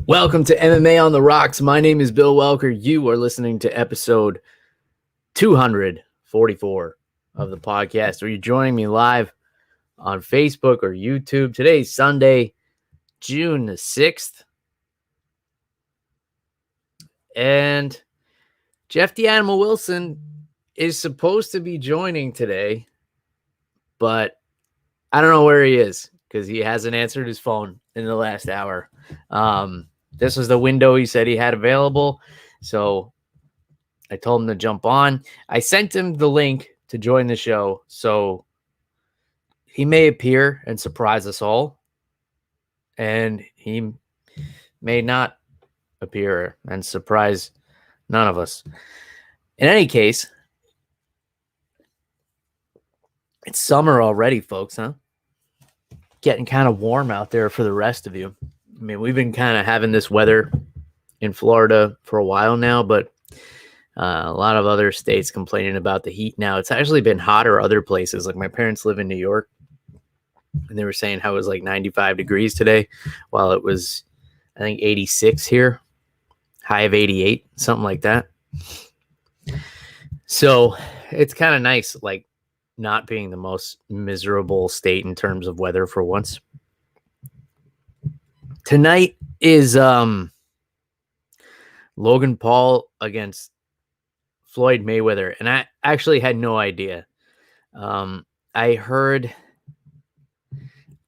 Welcome to MMA on the Rocks. My name is Bill Welker. You are listening to episode 244 of the podcast. Are you joining me live on Facebook or YouTube? Today's Sunday, June the 6th. And Jeff the Animal Wilson is supposed to be joining today, but I don't know where he is because he hasn't answered his phone in the last hour. This was the window he said he had available, so I told him to jump on. I sent him the link to join the show, so he may appear and surprise us all, and he may not appear and surprise none of us. In any case, it's summer already, folks, huh? Getting kind of warm out there for the rest of you. I mean, we've been kind of having this weather in Florida for a while now, but a lot of other states complaining about the heat now. It's actually been hotter other places. Like my parents live in New York, and they were saying how it was like 95 degrees today, while it was, I think, 86 here, high of 88, something like that. So it's kind of nice, like not being the most miserable state in terms of weather for once. Tonight is Logan Paul against Floyd Mayweather, and I actually had no idea. I heard,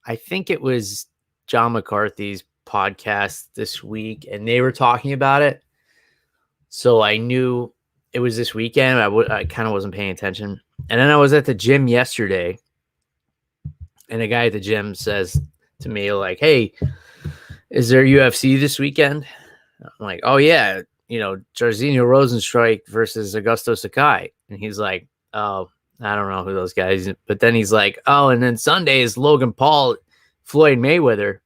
I think it was John McCarthy's podcast this week, and they were talking about it, so I knew it was this weekend. I kind of wasn't paying attention, and then I was at the gym yesterday, and a guy at the gym says to me, like, "Hey, is there UFC this weekend?" I'm like, "Oh yeah, Jairzinho Rozenstruik versus Augusto Sakai." And he's like, "Oh, I don't know who those guys." But then he's like, "Oh, and then Sunday is Logan Paul, Floyd Mayweather."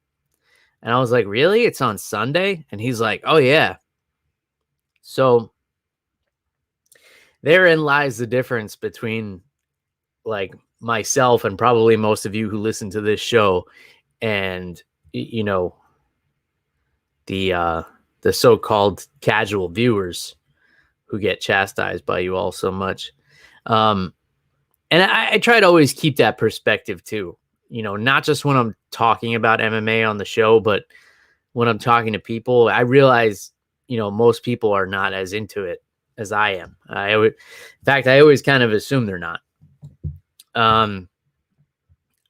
And I was like, "Really? It's on Sunday?" And he's like, "Oh yeah." So therein lies the difference between like myself and probably most of you who listen to this show and the so-called casual viewers who get chastised by you all so much. And I try to always keep that perspective too, not just when I'm talking about MMA on the show, but when I'm talking to people. I realize, most people are not as into it as I am. In fact, I always kind of assume they're not.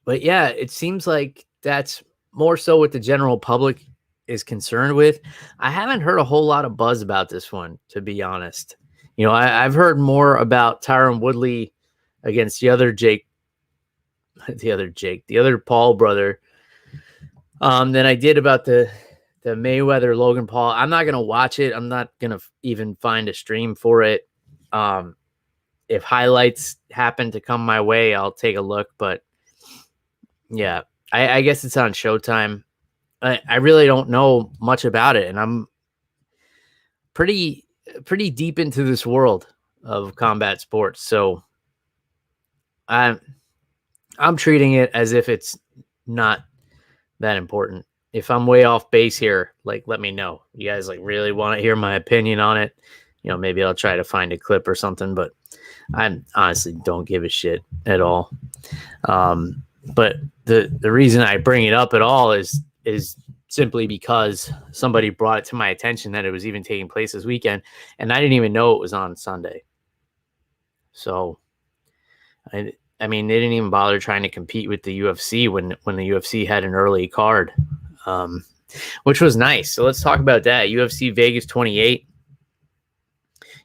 But yeah, it seems like that's more so what the general public is concerned with. I haven't heard a whole lot of buzz about this one, to be honest. I've heard more about Tyron Woodley against the other Paul brother, than I did about the Mayweather Logan Paul. I'm not going to watch it. I'm not going to even find a stream for it. If highlights happen to come my way, I'll take a look. But yeah, I guess it's on Showtime. I really don't know much about it, and I'm pretty deep into this world of combat sports. So I'm treating it as if it's not that important. If I'm way off base here, like, let me know. You guys like really want to hear my opinion on it? Maybe I'll try to find a clip or something, but I honestly don't give a shit at all. But the reason I bring it up at all is simply because somebody brought it to my attention that it was even taking place this weekend, and I didn't even know it was on Sunday. So, I mean, they didn't even bother trying to compete with the UFC when the UFC had an early card, which was nice. So let's talk about that. UFC Vegas 28,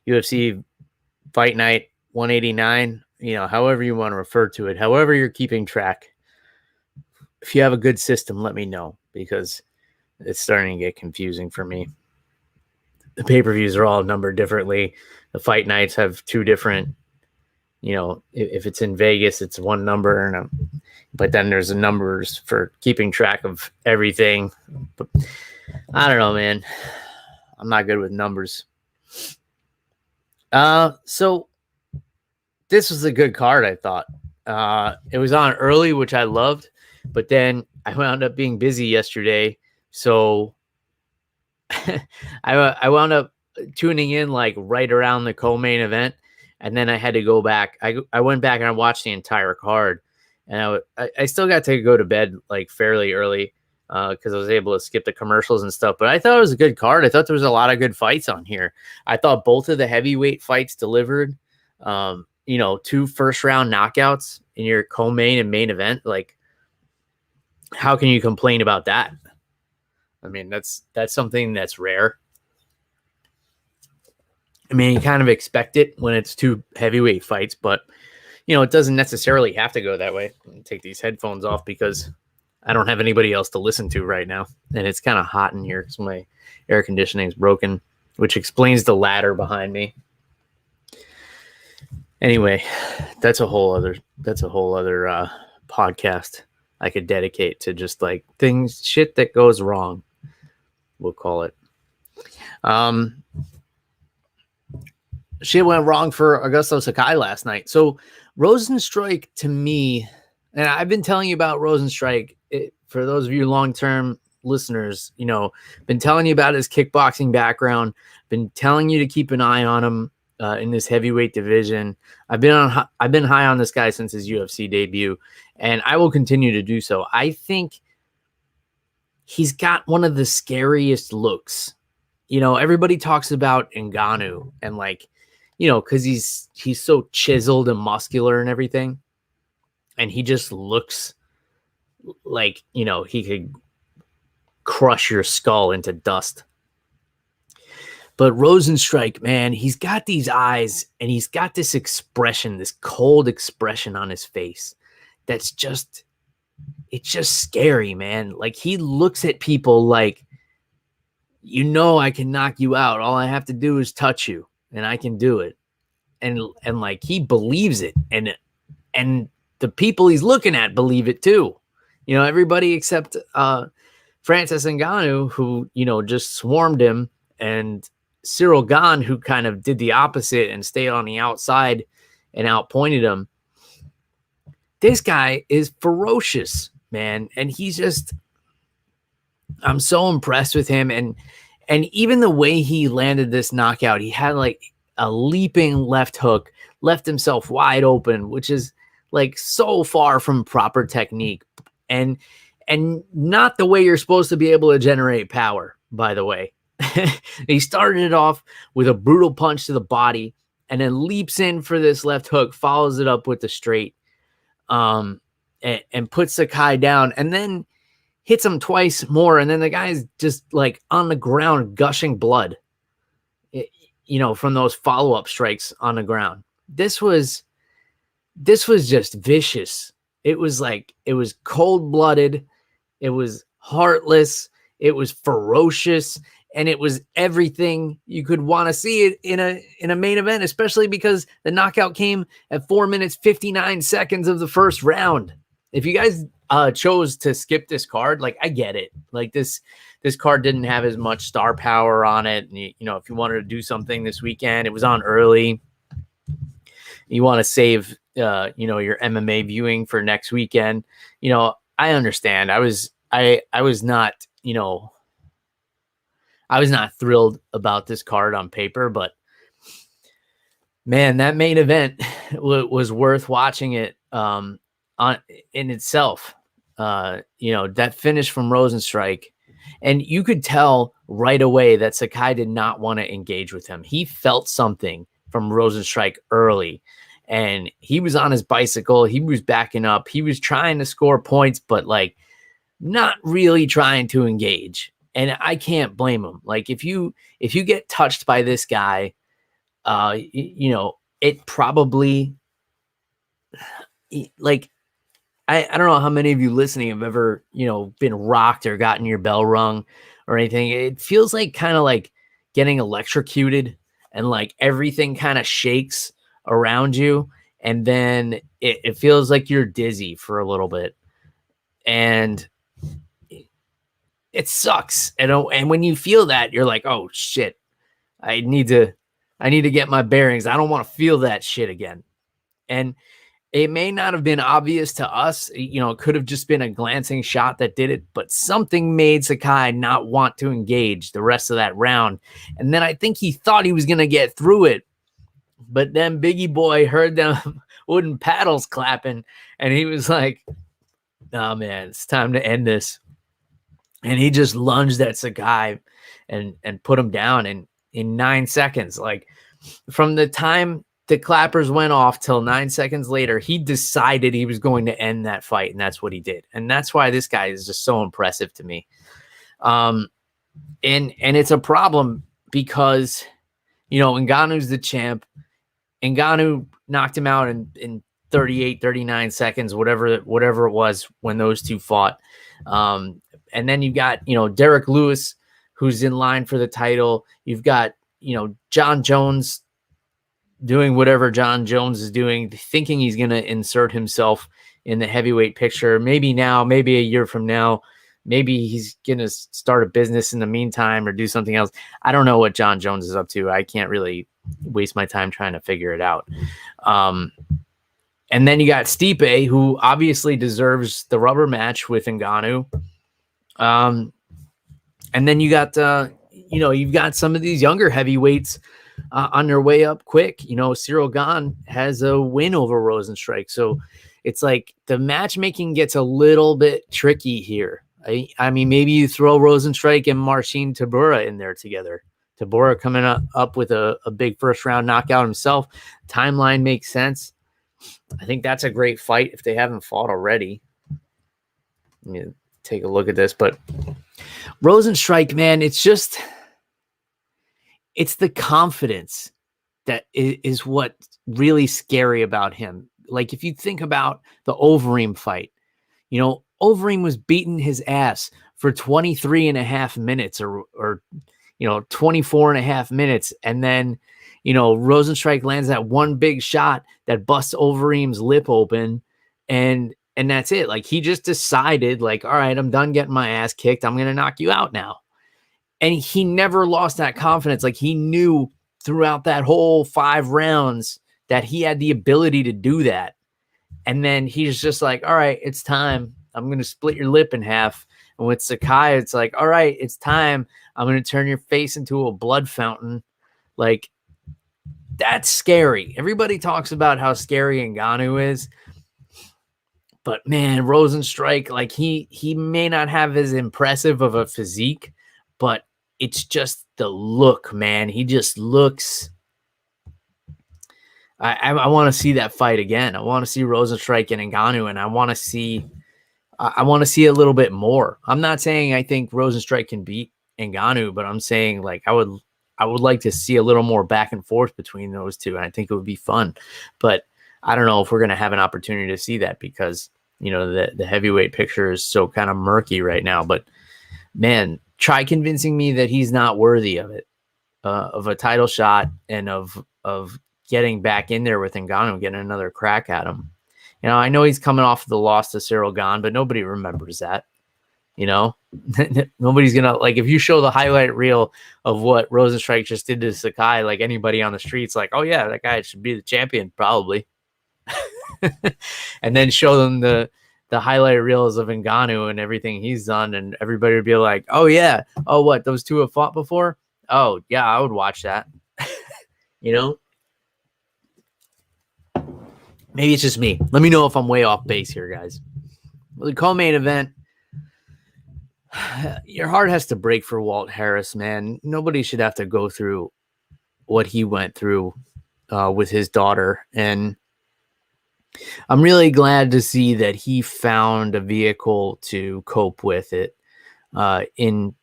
UFC Fight Night 189, however you want to refer to it, however you're keeping track. If you have a good system, let me know, because it's starting to get confusing for me. The pay-per-views are all numbered differently. The fight nights have two different, if it's in Vegas, it's one number, but then there's the numbers for keeping track of everything. But I don't know, man. I'm not good with numbers. So this was a good card, I thought. It was on early, which I loved, but then I wound up being busy yesterday. So I wound up tuning in like right around the co-main event, and then I had to go back. I went back and I watched the entire card, and I still got to go to bed like fairly early because I was able to skip the commercials and stuff. But I thought it was a good card. I thought there was a lot of good fights on here. I thought both of the heavyweight fights delivered. 2 first-round knockouts in your co-main and main event. Like, how can you complain about that? I mean, that's something that's rare. I mean, you kind of expect it when it's 2 heavyweight fights, but it doesn't necessarily have to go that way. Take these headphones off because I don't have anybody else to listen to right now, and it's kind of hot in here because my air conditioning is broken, which explains the ladder behind me. Anyway, that's a whole other podcast I could dedicate to just like shit that goes wrong. We'll call it. Shit went wrong for Augusto Sakai last night. So Rozenstruik, to me, and I've been telling you about Rozenstruik for those of you long-term listeners, been telling you about his kickboxing background, been telling you to keep an eye on him in this heavyweight division. I've been high on this guy since his UFC debut, and I will continue to do so. I think he's got one of the scariest looks. Everybody talks about Ngannou and because he's so chiseled and muscular and everything, and he just looks like he could crush your skull into dust. But Rozenstruik, man, he's got these eyes and he's got this expression, this cold expression on his face that's just scary, man. Like, he looks at people like, I can knock you out. All I have to do is touch you and I can do it. And like, he believes it. And the people he's looking at believe it too. Everybody except Francis Ngannou, who, just swarmed him, and Cyril Gane, who kind of did the opposite and stayed on the outside and outpointed him. This guy is ferocious, man. And I'm so impressed with him. And even the way he landed this knockout, he had like a leaping left hook, left himself wide open, which is like so far from proper technique and not the way you're supposed to be able to generate power, by the way. He started it off with a brutal punch to the body and then leaps in for this left hook, follows it up with the straight, and puts Sakai down, and then hits him twice more. And then the guy's just like on the ground, gushing blood, from those follow-up strikes on the ground. This was just vicious. It was cold-blooded. It was heartless. It was ferocious. And it was everything you could want to see it in a main event, especially because the knockout came at 4 minutes, 59 seconds of the first round. If you guys chose to skip this card, like, I get it. Like, this card didn't have as much star power on it. And if you wanted to do something this weekend, it was on early. You want to save, your MMA viewing for next weekend. I understand. I was not, I was not thrilled about this card on paper, but man, that main event was worth watching it in itself. That finish from Rozenstruik, and you could tell right away that Sakai did not want to engage with him. He felt something from Rozenstruik early, and he was on his bicycle. He was backing up. He was trying to score points, but like not really trying to engage. And I can't blame him. Like, if you get touched by this guy, it probably, like, I don't know how many of you listening have ever, been rocked or gotten your bell rung or anything. It feels like kind of like getting electrocuted, and like everything kind of shakes around you. And then it feels like you're dizzy for a little bit. And it sucks. And when you feel that, you're like, oh shit, I need to get my bearings. I don't want to feel that shit again. And It may not have been obvious to us. It could have just been a glancing shot that did it, but something made Sakai not want to engage the rest of that round. And then I think he thought he was going to get through it, but then Biggie Boy heard them wooden paddles clapping, and he was like, "Oh man, it's time to end this." And he just lunged at Sakai and put him down in 9 seconds. Like, from the time the clappers went off till 9 seconds later, he decided he was going to end that fight, and that's what he did. And that's why this guy is just so impressive to me. And it's a problem because, Ngannou's the champ. Ngannou knocked him out in 38, 39 seconds, whatever it was when those two fought. And then you've got, Derek Lewis, who's in line for the title. You've got, John Jones doing whatever John Jones is doing, thinking he's going to insert himself in the heavyweight picture. Maybe now, maybe a year from now, maybe he's going to start a business in the meantime or do something else. I don't know what John Jones is up to. I can't really waste my time trying to figure it out. And then you got Stipe, who obviously deserves the rubber match with Ngannou. And then you got, you've got some of these younger heavyweights on their way up quick. Cyril Gane has a win over Rozenstruik. So it's like the matchmaking gets a little bit tricky here. I mean, maybe you throw Rozenstruik and Marcin Tybura in there together. Tybura coming up with a big first round knockout himself. Timeline makes sense. I think that's a great fight if they haven't fought already. Let me take a look at this. But Rozenstruik, man, it's the confidence that is what's really scary about him. Like, if you think about the Overeem fight, Overeem was beating his ass for 23 and a half minutes or 24 and a half minutes. And then, Rozenstruik lands that one big shot that busts Overeem's lip open. And that's it. Like, he just decided, like, all right, I'm done getting my ass kicked. I'm going to knock you out now. And he never lost that confidence. Like, he knew throughout that whole 5 rounds that he had the ability to do that. And then he's just like, all right, it's time. I'm going to split your lip in half. And with Sakai, it's like, all right, it's time. I'm going to turn your face into a blood fountain. Like, that's scary. Everybody talks about how scary Ngannou is. But, man, Rozenstruik, like, he may not have as impressive of a physique, but it's just the look, man. He just looks. I want to see that fight again. I want to see Rozenstruik and Ngannou, and I want to see a little bit more. I'm not saying I think Rozenstruik can beat Ngannou, but I'm saying, like, I would like to see a little more back and forth between those two, and I think it would be fun. But I don't know if we're going to have an opportunity to see that because, the heavyweight picture is so kind of murky right now. But, man, try convincing me that he's not worthy of it, of a title shot and of getting back in there with Ngannou, getting another crack at him. I know he's coming off the loss to Cyril Gane, but nobody remembers that. Nobody's going to, like, if you show the highlight reel of what Rozenstruik just did to Sakai, like, anybody on the streets, like, oh yeah, that guy should be the champion, probably. And then show them the highlight reels of Ngannou and everything he's done, and everybody would be like, oh yeah, oh what, those two have fought before? Oh yeah, I would watch that. Maybe it's just me. Let me know if I'm way off base here, guys. Well, the co-main event, your heart has to break for Walt Harris, man. Nobody should have to go through what he went through with his daughter. And I'm really glad to see that he found a vehicle to cope with it in,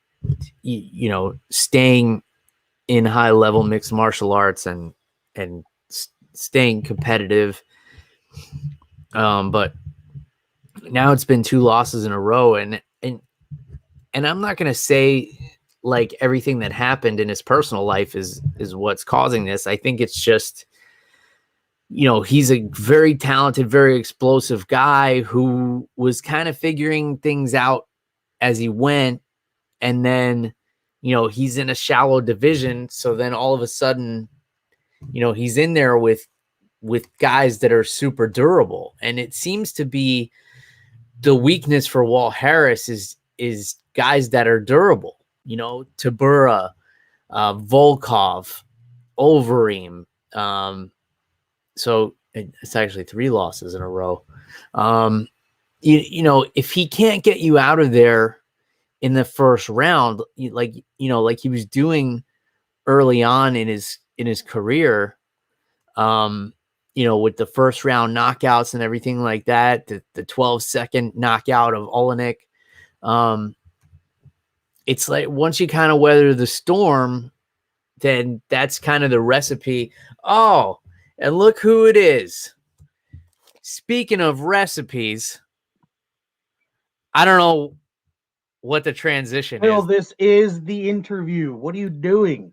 staying in high-level mixed martial arts and staying competitive. But now it's been 2 losses in a row, and I'm not going to say like everything that happened in his personal life is what's causing this. I think it's just, he's a very talented, very explosive guy who was kind of figuring things out as he went. And then, he's in a shallow division. So then all of a sudden, he's in there with with guys that are super durable. And it seems to be the weakness for Walt Harris is guys that are durable. You know, Tybura, Volkov, Overeem. So it's actually 3 losses in a row. You know, if he can't get you out of there in the first round, like he was doing early on in his career, you know, with the first round knockouts and everything like that, the 12-second knockout of Olenek. It's like once you kind of weather the storm, then that's kind of the recipe. Oh, and look who it is. Speaking of recipes, I don't know what the transition Phil, is. this is the interview. What are you doing?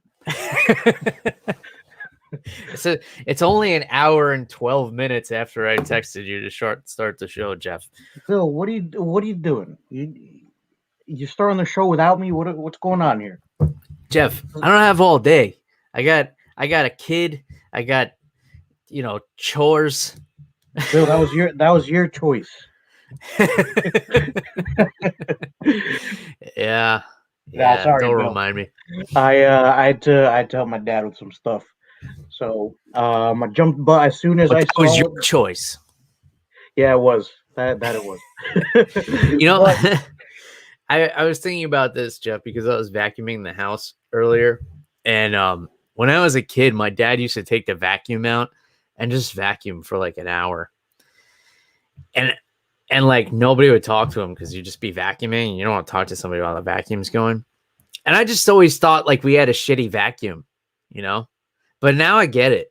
So it's only an hour and 12 minutes after I texted you to start the show, Jeff. Phil, what are you doing? You starting the show without me? What's going on here? Jeff, I don't have all day. I got a kid. I got, you know, chores. Phil, that was your choice. Yeah. Sorry, don't Bill. remind me. I had to help my dad with some stuff. So I jumped, but as soon as I saw, it was your choice. Yeah, it was. That it was. You know, I was thinking about this, Jeff, because I was vacuuming the house earlier. And when I was a kid, my dad used to take the vacuum out and just vacuum for like an hour. And like nobody would talk to him because you'd just be vacuuming and you don't want to talk to somebody while the vacuum's going. And I just always thought like we had a shitty vacuum, you know? But now I get it.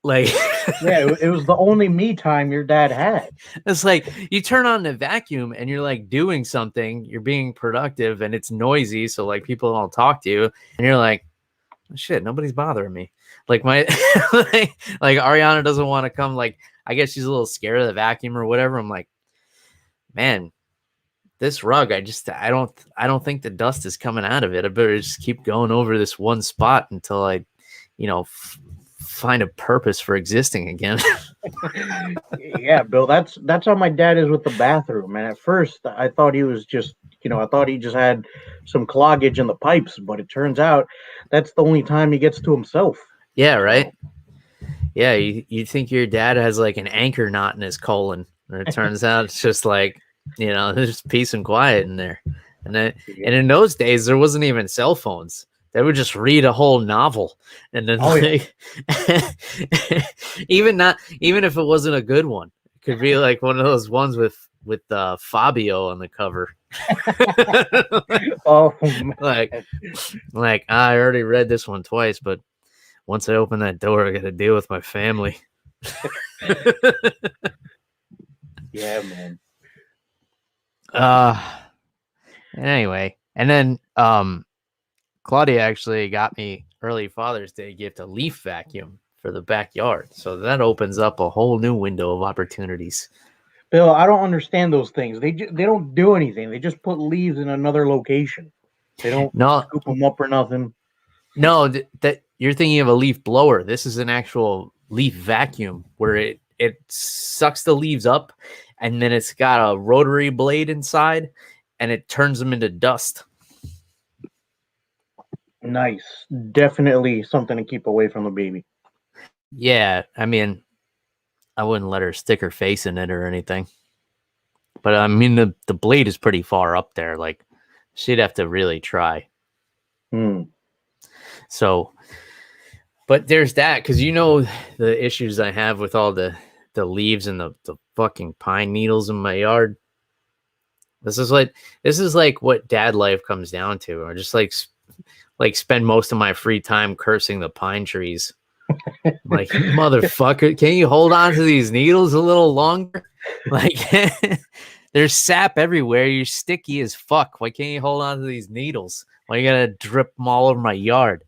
Like, yeah, it was the only me time your dad had. It's like you turn on the vacuum and you're like doing something, you're being productive and it's noisy. So like people don't talk to you and you're like, shit, nobody's bothering me. Like my, like Ariane doesn't want to come. Like, I guess she's a little scared of the vacuum or whatever. I'm like, man, this rug, I don't think the dust is coming out of it. I better just keep going over this one spot until I, you know, find a purpose for existing again. Yeah, Bill, that's how my dad is with the bathroom. And at first I thought he was just, I thought he just had some cloggage in the pipes, but it turns out that's the only time he gets to himself. Yeah, right. Yeah, you think your dad has like an anchor knot in his colon, and it turns out it's just like, there's peace and quiet in there. And in those days there wasn't even cell phones. They would just read a whole novel, and then even if it wasn't a good one, it could be like one of those ones with Fabio on the cover. Oh, like I already read this one twice, but once I open that door, I got to deal with my family. Yeah, man. Anyway, and then Claudia actually got me early Father's Day gift a leaf vacuum for the backyard. So that opens up a whole new window of opportunities. Bill, I don't understand those things. They don't do anything. They just put leaves in another location. They don't scoop them up or nothing. No, that you're thinking of a leaf blower. This is an actual leaf vacuum where it sucks the leaves up, and then it's got a rotary blade inside, and it turns them into dust. Nice. Definitely something to keep away from the baby. Yeah, I mean, I wouldn't let her stick her face in it or anything. But I mean, the blade is pretty far up there. Like, she'd have to really try. So, but there's that, because the issues I have with all the leaves and the fucking pine needles in my yard. This is like what dad life comes down to. I just like spend most of my free time cursing the pine trees. Like, motherfucker, can you hold on to these needles a little longer? Like, there's sap everywhere. You're sticky as fuck. Why can't you hold on to these needles? Why you gotta drip them all over my yard?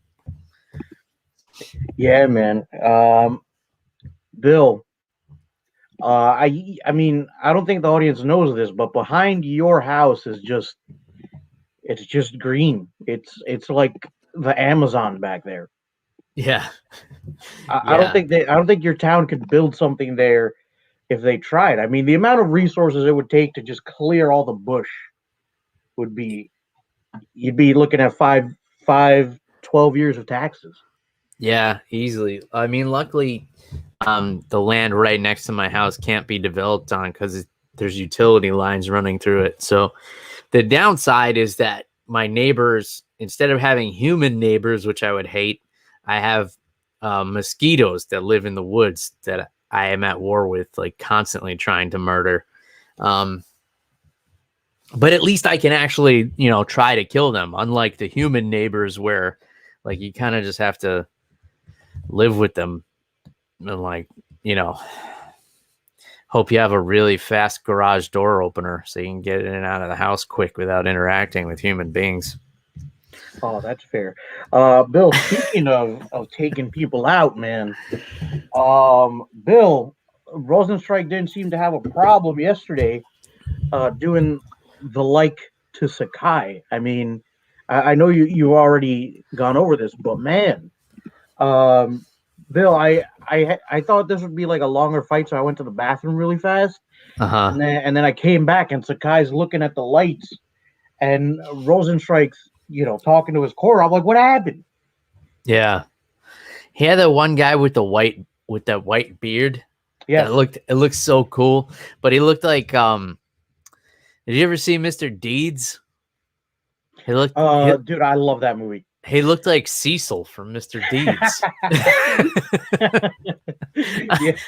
Yeah, man. Bill, I mean, I don't think the audience knows this, but behind your house is just green. It's like the Amazon back there. Yeah. I don't think I don't think your town could build something there if they tried. I mean, the amount of resources it would take to just clear all the bush would be, you'd be looking at 12 years of taxes. Yeah, easily. I mean, luckily, the land right next to my house can't be developed on because there's utility lines running through it. So the downside is that my neighbors, instead of having human neighbors, which I would hate, I have mosquitoes that live in the woods that I am at war with, like constantly trying to murder. But at least I can actually, try to kill them, unlike the human neighbors where like you kind of just have to live with them and hope you have a really fast garage door opener so you can get in and out of the house quick without interacting with human beings. Oh, that's fair. Bill, speaking of taking people out, man, Bill, Rozenstruik didn't seem to have a problem yesterday doing the like to Sakai. I mean, I know you already gone over this, but man, Bill, I thought this would be like a longer fight, so I went to the bathroom really fast, and then I came back, and Sakai's looking at the lights, and Rozenstruik's talking to his core. I'm like, what happened? Yeah, he had that one guy with that white beard. Yes. It looked so cool, but he looked like did you ever see Mr. Deeds? Dude, I love that movie. He looked like Cecil from Mr. Deeds.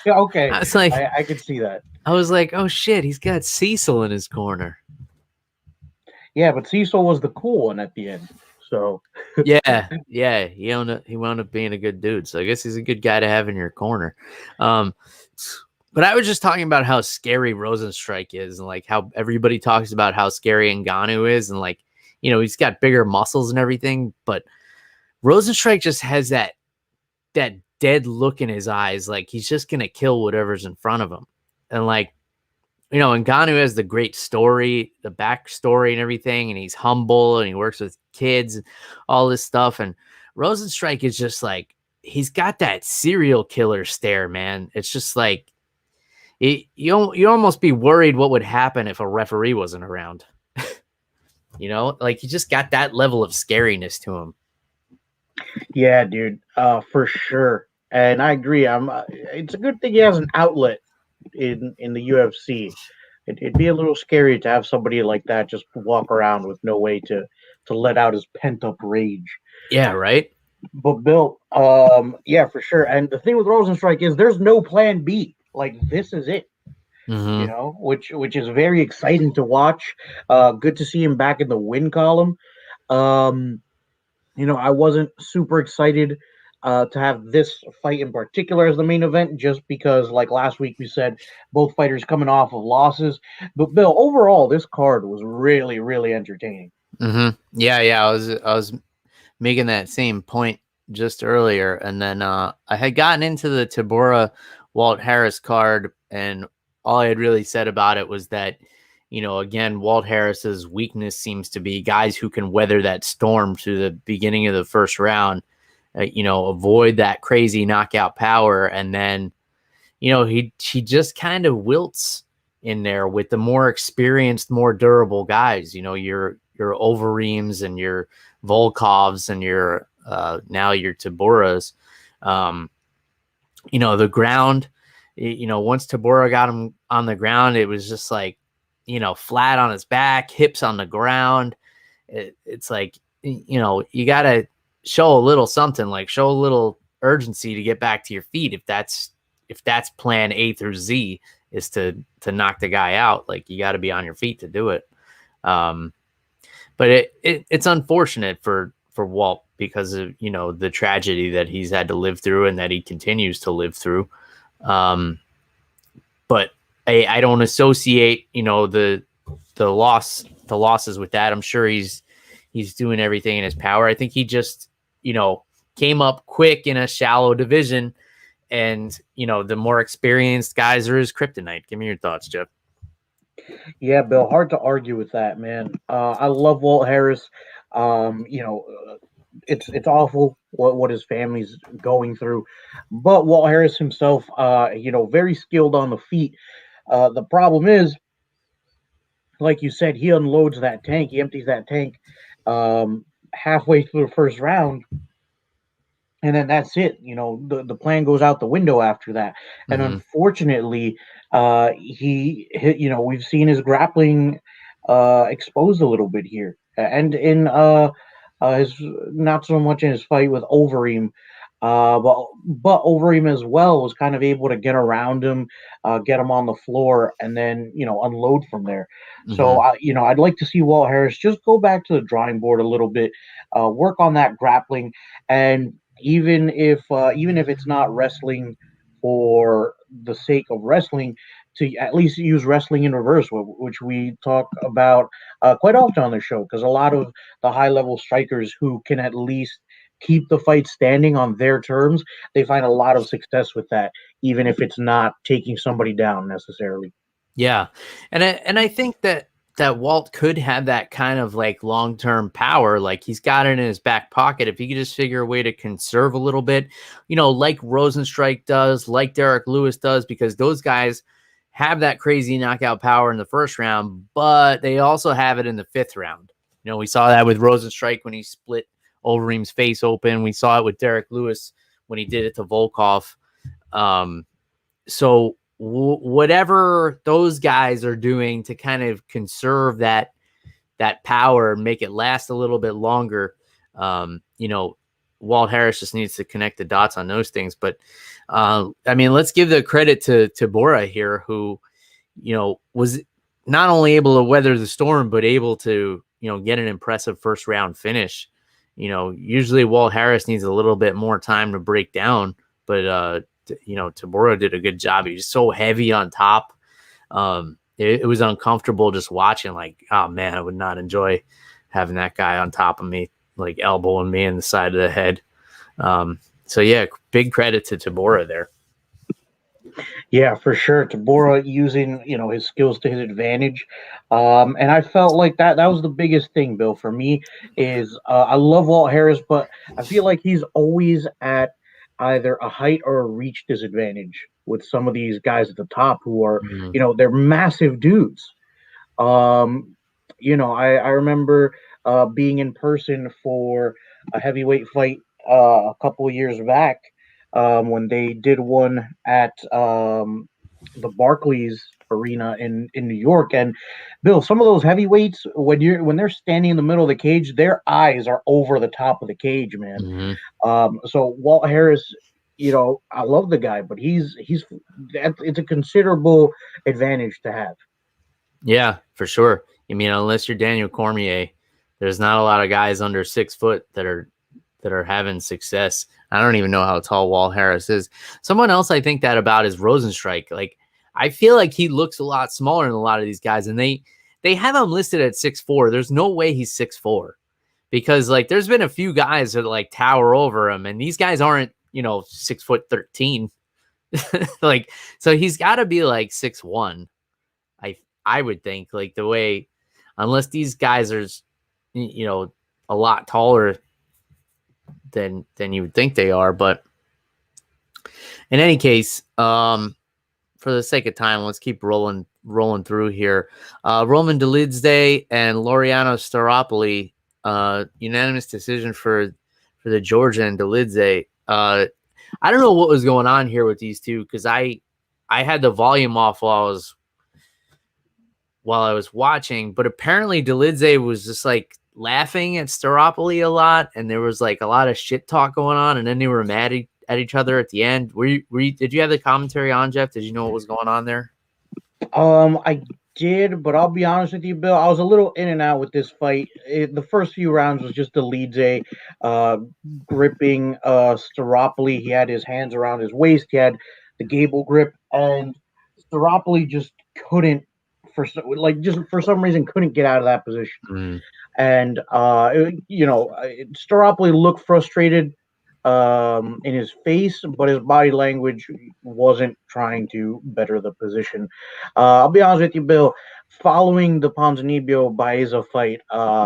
Yeah, okay. I was like, I could see that. I was like, oh shit, he's got Cecil in his corner. Yeah, but Cecil was the cool one at the end. So yeah, he wound up being a good dude. So I guess he's a good guy to have in your corner. But I was just talking about how scary Rozenstruik is, and like how everybody talks about how scary Ngannou is, and like, he's got bigger muscles and everything, but Rozenstruik just has that dead look in his eyes, like he's just gonna kill whatever's in front of him. And like, Ngannou has the great story, the backstory and everything, and he's humble and he works with kids, all this stuff. And Rozenstruik is just like, he's got that serial killer stare, man. It's just like, you almost be worried what would happen if a referee wasn't around. Like he just got that level of scariness to him. Yeah, dude, for sure. And I agree. It's a good thing he has an outlet in the UFC. It'd be a little scary to have somebody like that just walk around with no way to let out his pent up rage. Yeah, right. But Bill, yeah, for sure. And the thing with Rozenstruik is there's no plan B. Like this is it. Mm-hmm. Which is very exciting to watch. Good to see him back in the win column. I wasn't super excited to have this fight in particular as the main event, just because, like last week, we said both fighters coming off of losses. But Bill, overall, this card was really, really entertaining. Mm-hmm. Yeah. I was making that same point just earlier, and then I had gotten into the Tybura Walt Harris card, and all I had really said about it was that, again, Walt Harris's weakness seems to be guys who can weather that storm to the beginning of the first round, avoid that crazy knockout power. And then, he just kind of wilts in there with the more experienced, more durable guys, your Overeems and your Volkovs and your now your Tyburas. The ground, once Tybura got him on the ground, it was just like, flat on his back, hips on the ground. It's like, you got to show a little something, like show a little urgency to get back to your feet. If that's plan A through Z is to knock the guy out, like you got to be on your feet to do it. But it's unfortunate for Walt because of, the tragedy that he's had to live through and that he continues to live through. But I don't associate, the losses with that. I'm sure he's doing everything in his power. I think he just, came up quick in a shallow division, and, the more experienced guys are his kryptonite. Give me your thoughts, Jeff. Yeah, Bill, hard to argue with that, man. I love Walt Harris. it's awful what his family's going through. But Walt Harris himself, very skilled on the feet. The problem is, like you said, he unloads that tank, he empties that tank um, halfway through the first round, and then that's it. The plan goes out the window after that. And Mm-hmm. unfortunately, we've seen his grappling exposed a little bit here, and in his not so much in his fight with Overeem. But Overeem as well was kind of able to get around him, get him on the floor, and then unload from there. Mm-hmm. So I'd like to see Walt Harris just go back to the drawing board a little bit, work on that grappling, and even if it's not wrestling for the sake of wrestling, to at least use wrestling in reverse, which we talk about quite often on the show, because a lot of the high level strikers who can at least keep the fight standing on their terms, they find a lot of success with that, even if it's not taking somebody down necessarily. Yeah, and I think that Walt could have that kind of like long-term power. Like he's got it in his back pocket. If he could just figure a way to conserve a little bit, like Rozenstruik does, like Derek Lewis does, because those guys have that crazy knockout power in the first round, but they also have it in the fifth round. We saw that with Rozenstruik when he split Overeem's face open. We saw it with Derek Lewis when he did it to Volkov. So whatever those guys are doing to kind of conserve that power and make it last a little bit longer, Walt Harris just needs to connect the dots on those things. But let's give the credit to Tybura here, who was not only able to weather the storm, but able to get an impressive first round finish. Usually Walt Harris needs a little bit more time to break down, but Tybura did a good job. He was so heavy on top. It was uncomfortable just watching. Like, oh man, I would not enjoy having that guy on top of me, like elbowing me in the side of the head. So yeah, big credit to Tybura there. Yeah, for sure. Tybura using his skills to his advantage, and I felt like that was the biggest thing, Bill, for me. Is I love Walt Harris, but I feel like he's always at either a height or a reach disadvantage with some of these guys at the top who are they're massive dudes. I remember being in person for a heavyweight fight a couple of years back, when they did one at the Barclays Arena in New York. And Bill, some of those heavyweights, when they're standing in the middle of the cage, their eyes are over the top of the cage, man. So Walt Harris, I love the guy, but it's a considerable advantage to have. Yeah, for sure. Unless you're Daniel Cormier, there's not a lot of guys under 6 foot that are having success. I don't even know how tall Walt Harris is. Someone else I think that about is Rozenstruik. Like, I feel like he looks a lot smaller than a lot of these guys, and they have him listed at 6'4". There's no way he's 6'4", because like there's been a few guys that like tower over him, and these guys aren't 6'13". Like, so he's got to be like 6'1". I would think, like, the way, unless these guys are a lot taller than you would think they are. But in any case, for the sake of time, let's keep rolling through here. Roman Dolidze and Laureano Staropoli, unanimous decision for the Georgian and Dolidze. I don't know what was going on here with these two, because I had the volume off while I was watching, but apparently Dolidze was just like laughing at Staropoli a lot, and there was like a lot of shit talk going on, and then they were mad at each other at the end. Did you have the commentary on, Jeff? Did you know what was going on there? I did, but I'll be honest with you, Bill, I was a little in and out with this fight. The first few rounds was just Dolidze gripping Staropoli. He had his hands around his waist. He had the gable grip, and Staropoli just couldn't, for some reason, couldn't get out of that position. And Staropoli looked frustrated in his face, but his body language wasn't trying to better the position. I'll be honest with you, Bill. Following the Ponzinibbio Baeza fight,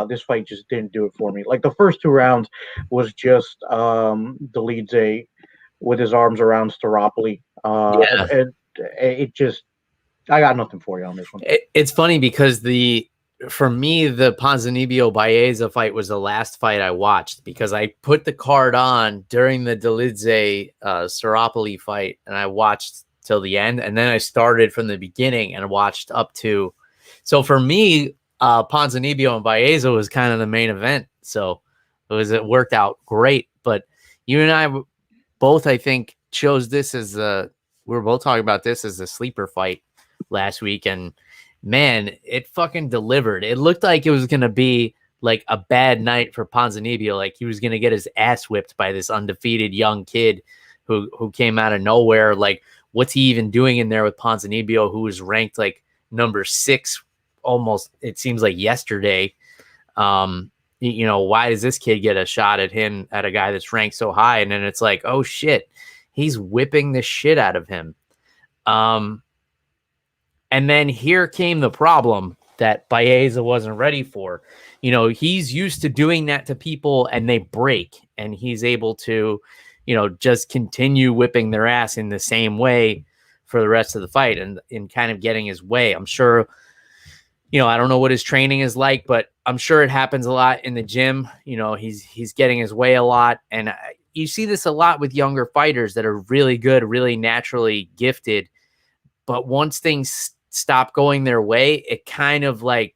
this fight just didn't do it for me. Like the first 2 rounds was just Dolidze with his arms around Staropoli. Yeah. It just, I got nothing for you on this one. It's funny because for me, the Ponzinibbio Baeza fight was the last fight I watched because I put the card on during the Dolidze Staropoli fight and I watched till the end. And then I started from the beginning and watched up to. So for me, Ponzinibbio and Baeza was kind of the main event. So it worked out great. But you and I both, I think, chose this as we were both talking about this as a sleeper fight last week. And man, it fucking delivered. It looked like it was going to be like a bad night for Ponzinibbio. Like he was going to get his ass whipped by this undefeated young kid who came out of nowhere. Like, what's he even doing in there with Ponzinibbio, who was ranked like number 6 almost, it seems like yesterday. Why does this kid get a shot at him, at a guy that's ranked so high? And then it's like, oh shit, he's whipping the shit out of him. And then here came the problem that Baeza wasn't ready for. He's used to doing that to people and they break, and he's able to, just continue whipping their ass in the same way for the rest of the fight and in kind of getting his way. I'm sure, I don't know what his training is like, but I'm sure it happens a lot in the gym. He's getting his way a lot. And you see this a lot with younger fighters that are really good, really naturally gifted. But once things stop going their way, it kind of like,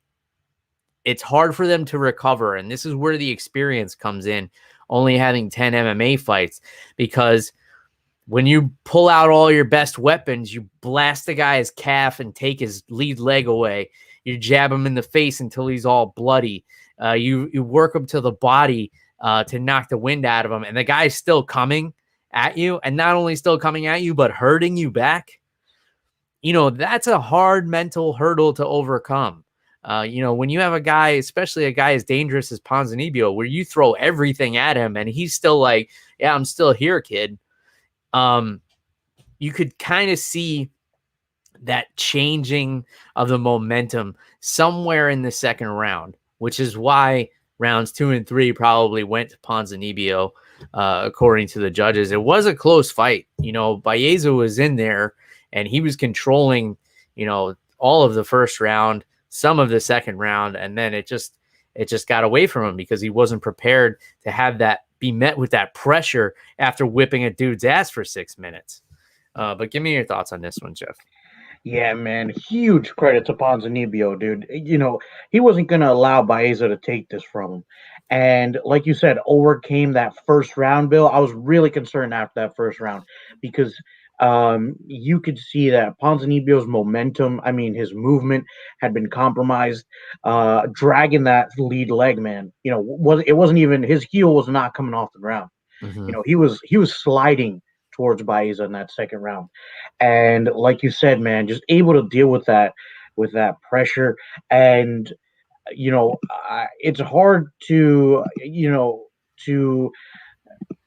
it's hard for them to recover. And this is where the experience comes in, only having 10 MMA fights, because when you pull out all your best weapons, you blast the guy's calf and take his lead leg away. You jab him in the face until he's all bloody. You work him to the body to knock the wind out of him. And the guy's still coming at you, and not only still coming at you, but hurting you back. That's a hard mental hurdle to overcome. When you have a guy, especially a guy as dangerous as Ponzinibbio, where you throw everything at him and he's still like, yeah, I'm still here, kid. You could kind of see that changing of the momentum somewhere in the second round, which is why rounds 2 and 3 probably went to Ponzinibbio, according to the judges. It was a close fight. Baeza was in there and he was controlling, all of the first round, some of the second round, and then it just got away from him because he wasn't prepared to have that be met with that pressure after whipping a dude's ass for 6 minutes. But give me your thoughts on this one, Jeff. Yeah, man, huge credit to Ponzinibbio, dude. He wasn't going to allow Baeza to take this from him. And like you said, overcame that first round, Bill. I was really concerned after that first round because you could see that Ponzinibbio's momentum, his movement had been compromised, dragging that lead leg, man. It wasn't even, his heel was not coming off the ground. Mm-hmm. He was sliding towards Baeza in that second round. And like you said, man, just able to deal with that pressure. And, it's hard to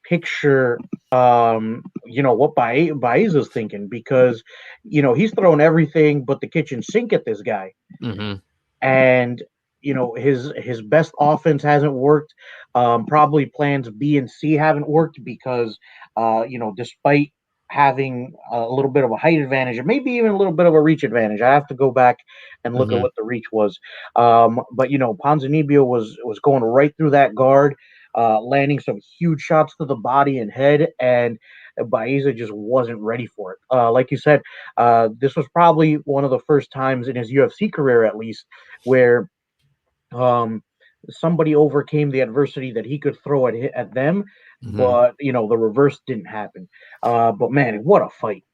picture, what Baeza's thinking, because, he's throwing everything but the kitchen sink at this guy. Mm-hmm. And, his best offense hasn't worked. Probably plans B and C haven't worked because, despite having a little bit of a height advantage, and maybe even a little bit of a reach advantage. I have to go back and look at what the reach was. But Ponzinibbio was going right through that guard, landing some huge shots to the body and head, and Baeza just wasn't ready for it. Like you said, this was probably one of the first times in his UFC career, at least, where somebody overcame the adversity that he could throw at them, but the reverse didn't happen. But man, what a fight!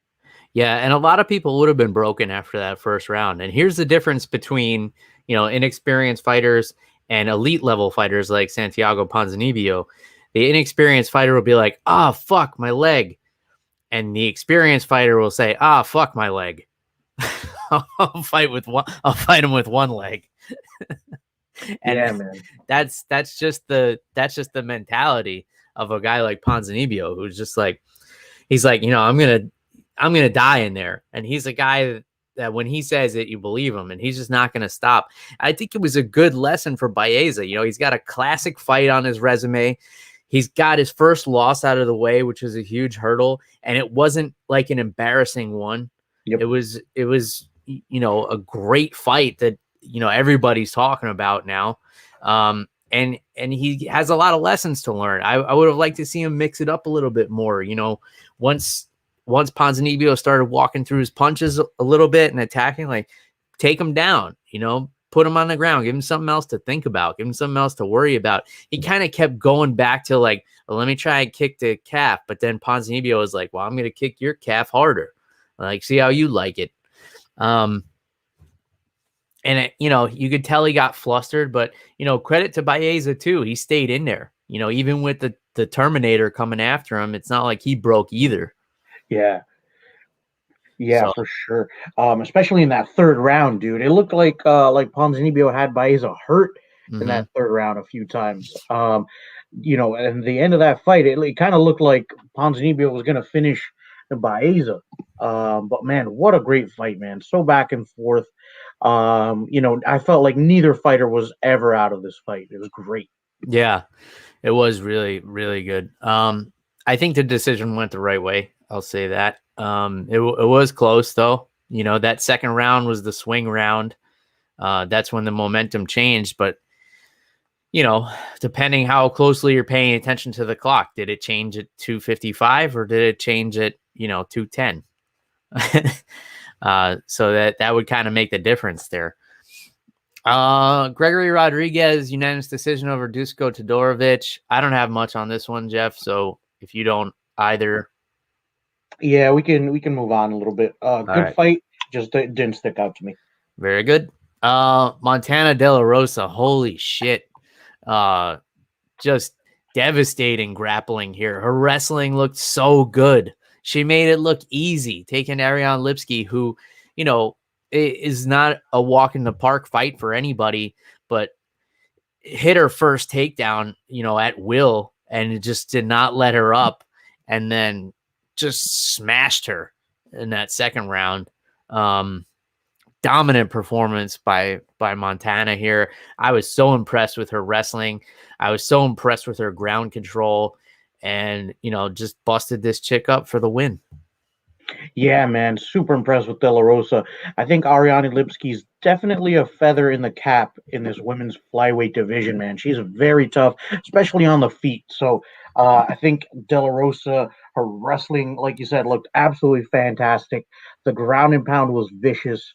Yeah, and a lot of people would have been broken after that first round. And here's the difference between inexperienced fighters and elite level fighters like Santiago Ponzinibbio. The inexperienced fighter will be like, "Ah, fuck my leg," and the experienced fighter will say, "Ah, fuck my leg." I'll fight him with one leg. And yeah, man. That's just the mentality. of a guy like Ponzinibbio, who's just like, he's like, I'm gonna die in there, and he's a guy that when he says it, you believe him, and he's just not gonna stop. I think it was a good lesson for Baeza. He's got a classic fight on his resume. He's got his first loss out of the way, which was a huge hurdle, and it wasn't like an embarrassing one. Yep. It was a great fight that everybody's talking about now. And he has a lot of lessons to learn. I would have liked to see him mix it up a little bit more. Once Ponzinibbio started walking through his punches a little bit and attacking, like, take him down, put him on the ground, give him something else to think about, give him something else to worry about. He kind of kept going back to like, well, let me try and kick the calf. But then Ponzinibbio was like, well, I'm going to kick your calf harder. Like, see how you like it. And you could tell he got flustered, but credit to Baeza too. He stayed in there. Even with the Terminator coming after him, it's not like he broke either. Yeah, for sure. Especially in that third round, dude. It looked like Ponzinibbio had Baeza hurt in that third round a few times. And the end of that fight, it kind of looked like Ponzinibbio was going to finish Baeza. But man, what a great fight, man. So back and forth. I felt like neither fighter was ever out of this fight. It was great. Yeah, it was really, really good. I think the decision went the right way. I'll say that. It was close though. That second round was the swing round. That's when the momentum changed. But, depending how closely you're paying attention to the clock, did it change at 2:55 or did it change at, 2:10? So that would kind of make the difference there. Gregory Rodriguez, unanimous decision over Dusko Todorovic. I don't have much on this one, Jeff. So if you don't either. Yeah, we can move on a little bit. Good right. Fight, just didn't stick out to me. Very good. Montana De La Rosa, holy shit. Just devastating grappling here. Her wrestling looked so good. She made it look easy, taking Ariane Lipski, who, is not a walk in the park fight for anybody, but hit her first takedown, at will, and just did not let her up, and then just smashed her in that second round. Dominant performance by Montana here. I was so impressed with her wrestling. I was so impressed with her ground control, and just busted this chick up for the win. Yeah, man, super impressed with De La Rosa. I think Ariane Lipski's definitely a feather in the cap in this women's flyweight division, man. She's very tough, especially on the feet. So I think De La Rosa, her wrestling, like you said, looked absolutely fantastic. The ground and pound was vicious.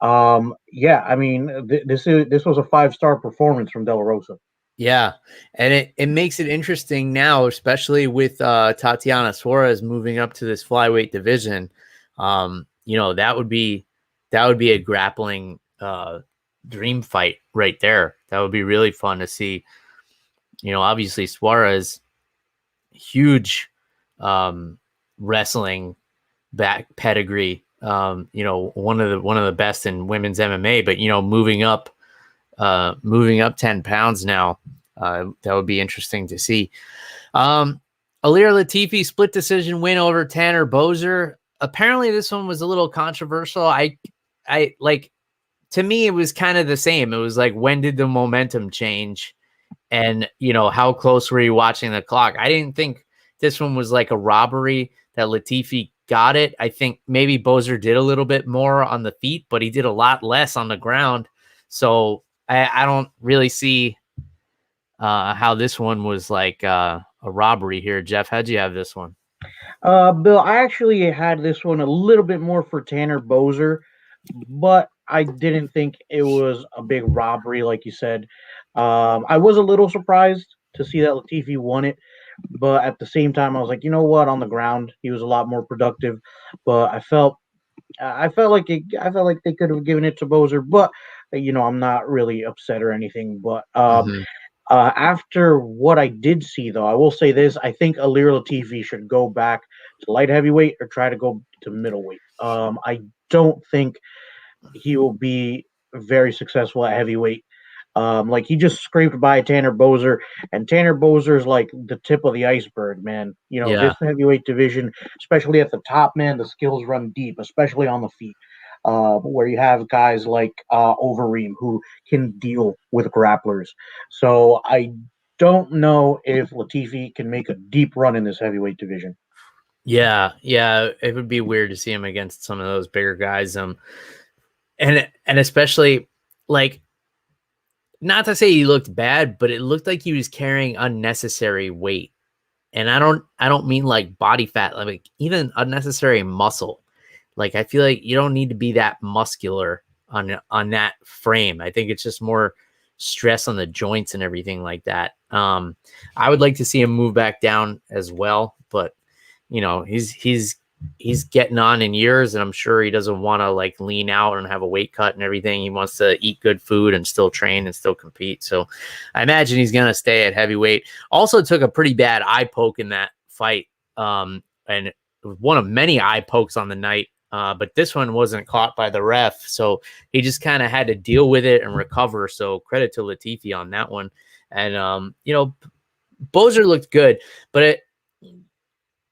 Yeah, I mean, this was a 5-star performance from De La Rosa. Yeah, and it makes it interesting now, especially with Tatiana Suarez moving up to this flyweight division. That would be a grappling dream fight right there. That would be really fun to see. Obviously Suarez, huge wrestling back pedigree. One of the best in women's MMA, but moving up 10 pounds now. That would be interesting to see. Ilir Latifi split decision win over Tanner Boser. Apparently this one was a little controversial. I like, to me, it was kind of the same. It was like, when did the momentum change? And, how close were you watching the clock? I didn't think this one was like a robbery that Latifi got it. I think maybe Boser did a little bit more on the feet, but he did a lot less on the ground. So I don't really see how this one was like a robbery here. Jeff, how'd you have this one? Bill, I actually had this one a little bit more for Tanner Boser, but I didn't think it was a big robbery, like you said. I was a little surprised to see that Latifi won it, but at the same time, I was like, you know what? On the ground, he was a lot more productive. But I felt like they could have given it to Boser, but I'm not really upset or anything. But after what I did see, though, I will say this: I think Ilir Latifi should go back to light heavyweight or try to go to middleweight. I don't think he will be very successful at heavyweight. Like he just scraped by Tanner Boser, and Tanner Boser is like the tip of the iceberg, man. You know, Yeah. this heavyweight division, especially at the top, man, the skills run deep, especially on the feet. Where you have guys like Overeem who can deal with grapplers. So I don't know if Latifi can make a deep run in this heavyweight division. Yeah, it would be weird to see him against some of those bigger guys. And especially like, not to say he looked bad, but it looked like he was carrying unnecessary weight. And I don't mean like body fat, like even unnecessary muscle. Like I feel like you don't need to be that muscular on that frame. I think it's just more stress on the joints and everything like that. I would like to see him move back down as well, but you know, he's getting on in years, and I'm sure he doesn't want to like lean out and have a weight cut and everything. He wants to eat good food and still train and still compete. So I imagine he's going to stay at heavyweight. Also took a pretty bad eye poke in that fight. And it was one of many eye pokes on the night. But this one wasn't caught by the ref. So he just kind of had to deal with it and recover. So credit to Latifi on that one. And, you know, Boser looked good, but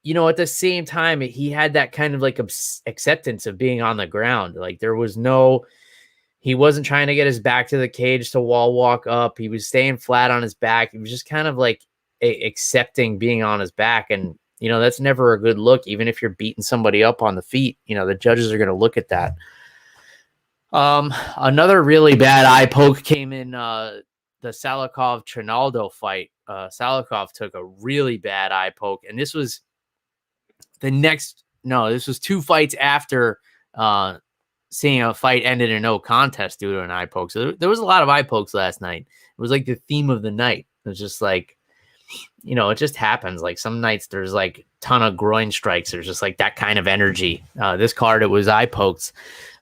you know, at the same time, he had that kind of like acceptance of being on the ground. Like he wasn't trying to get his back to the cage to wall walk up. He was staying flat on his back. He was just kind of like accepting being on his back. And, you know, that's never a good look. Even if you're beating somebody up on the feet, you know, the judges are going to look at that. Another really bad eye poke came in the Salikhov Trinaldo fight. Salikhov took a really bad eye poke, and this was this was 2 fights after seeing a fight ended in no contest due to an eye poke. So there was a lot of eye pokes last night. It was like the theme of the night. It was just like, you know, it just happens. Like some nights there's like ton of groin strikes. There's just like that kind of energy. This card, it was eye pokes.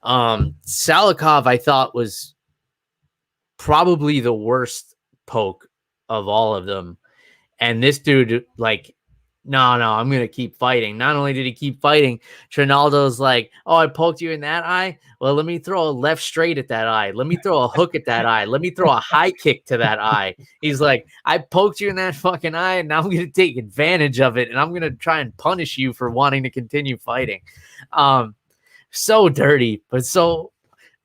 Salikhov, I thought, was probably the worst poke of all of them. And this dude, like, no, I'm going to keep fighting. Not only did he keep fighting, Trinaldo's like, oh, I poked you in that eye? Well, let me throw a left straight at that eye. Let me throw a hook at that eye. Let me throw a high kick to that eye. He's like, I poked you in that fucking eye, and now I'm going to take advantage of it, and I'm going to try and punish you for wanting to continue fighting. So dirty, but so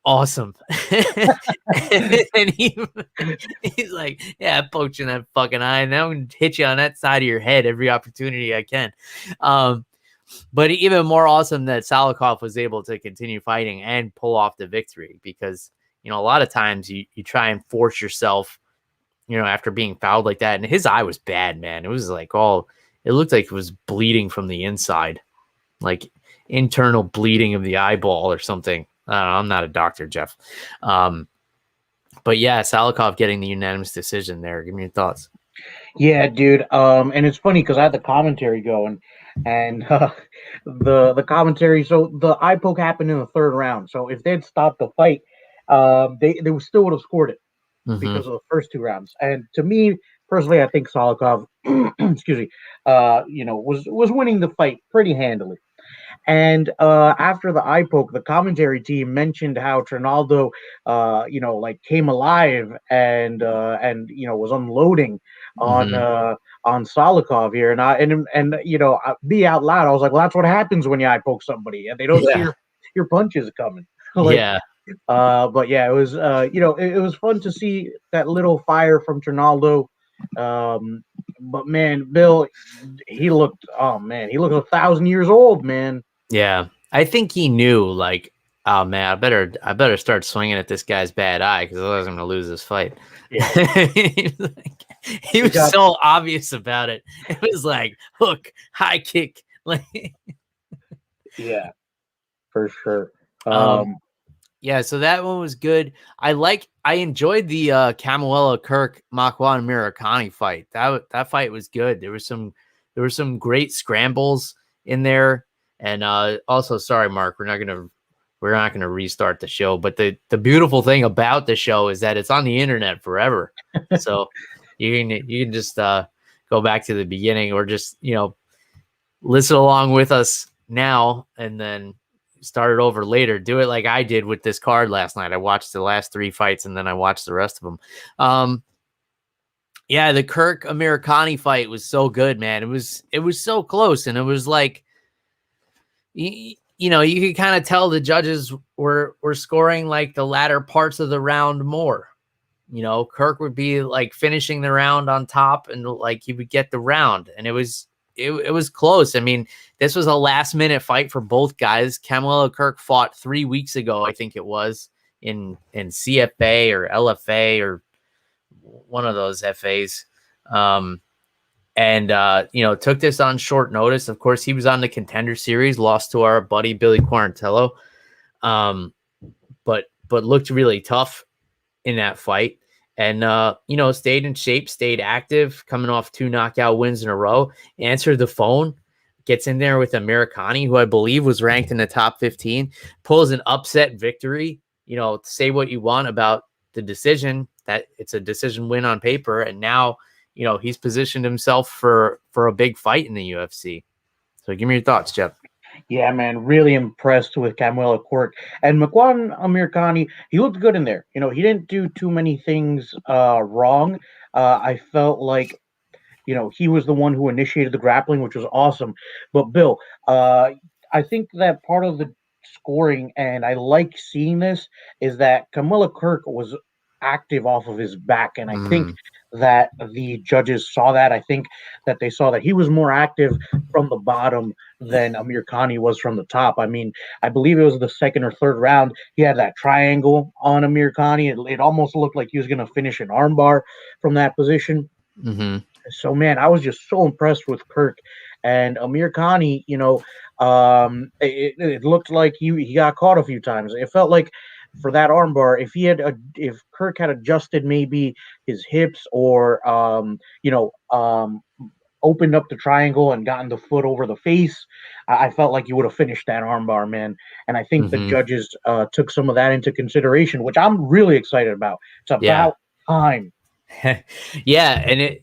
awesome. And he's like, yeah, I poked you in that fucking eye, and now I'm gonna hit you on that side of your head every opportunity I can. But even more awesome that Salikhov was able to continue fighting and pull off the victory, because, you know, a lot of times you try and force yourself, you know, after being fouled like that. And his eye was bad, man. It was like it looked like it was bleeding from the inside, like internal bleeding of the eyeball or something. I don't know, I'm not a doctor, Jeff. But yeah, Salikhov getting the unanimous decision there. Give me your thoughts. Yeah, dude. And it's funny because I had the commentary going, and the commentary. So the eye poke happened in the 3rd round. So if they'd stopped the fight, they still would have scored it because of the first 2 rounds. And to me personally, I think Salikhov, excuse me, you know, was winning the fight pretty handily. And after the eye poke, the commentary team mentioned how Trinaldo, you know, like came alive and you know was unloading on Salikhov here, and you know, be out loud. I was like, well, that's what happens when you eye poke somebody and they don't see your punches coming. Like, yeah. But yeah, it was you know, it was fun to see that little fire from Trinaldo. But man, Bill, he looked 1,000 years old, man. Yeah. I think he knew, like, oh man, I better start swinging at this guy's bad eye, because otherwise I'm gonna lose this fight. Yeah. he was so obvious about it. It was like hook, high kick, like yeah, for sure. Yeah, so that one was good. I enjoyed the Camuela Kirk Makwan Murakami fight. That fight was good. There were some great scrambles in there. And also, sorry, Mark, we're not gonna restart the show. But the beautiful thing about the show is that it's on the internet forever. So you can just go back to the beginning, or just, you know, listen along with us now, and then start it over later. Do it like I did with this card last night. I watched the last 3 fights and then I watched the rest of them. Yeah, the Kirk Amirkhani fight was so good, man. It was so close, and it was like, you know, you could kind of tell the judges were scoring like the latter parts of the round more. You know, Kirk would be like finishing the round on top, and like he would get the round, and it was close. I mean, this was a last minute fight for both guys. Canelo Kirk fought 3 weeks ago, I think it was, in CFA or LFA or one of those FAs. You know, took this on short notice. Of course, he was on the Contender Series, lost to our buddy Billy Quarantillo, but looked really tough in that fight. And, you know, stayed in shape, stayed active, coming off 2 knockout wins in a row, answered the phone, gets in there with Amirkhani, who I believe was ranked in the top 15, pulls an upset victory. You know, say what you want about the decision, that it's a decision win on paper. And now, you know, he's positioned himself for a big fight in the UFC. So give me your thoughts, Jeff. Yeah, man, really impressed with Canelo Kirk. And Makwan Amirkhani, he looked good in there. You know, he didn't do too many things wrong. I felt like, you know, he was the one who initiated the grappling, which was awesome. But Bill, I think that part of the scoring, and I like seeing this, is that Canelo Kirk was active off of his back, and I think that the judges saw that. I think that they saw that he was more active from the bottom than Amirkhani was from the top. I mean, I believe it was the second or third round. He had that triangle on Amirkhani. It almost looked like he was going to finish an armbar from that position. So, man, I was just so impressed with Kirk. And Amirkhani, you know, it looked like he got caught a few times. It felt like for that armbar, if Kirk had adjusted maybe his hips or opened up the triangle and gotten the foot over the face, I felt like he would have finished that armbar, man. And I think the judges took some of that into consideration, which I'm really excited about. It's about time. Yeah, and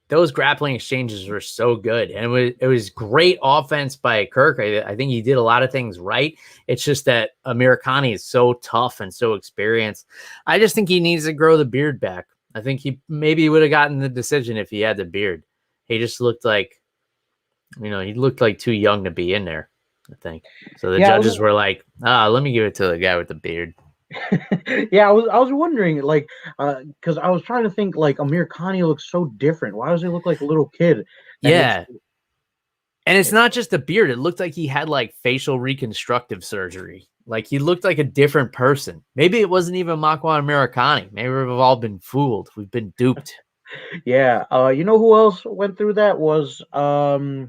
those grappling exchanges were so good, and it was great offense by Kirk. I think he did a lot of things right. It's just that Amirkhani is so tough and so experienced. I just think he needs to grow the beard back. I think he maybe would have gotten the decision if he had the beard. He just looked like, you know, he looked like too young to be in there, I think. So the judges were like, let me give it to the guy with the beard. Yeah, I was wondering, like, because I was trying to think, like, Amirkhani looks so different. Why does he look like a little kid? And it's not just the beard. It looked like he had like facial reconstructive surgery. Like he looked like a different person. Maybe it wasn't even Makwan Amirkhani. Maybe we've all been fooled. We've been duped. Yeah. You know who else went through that was the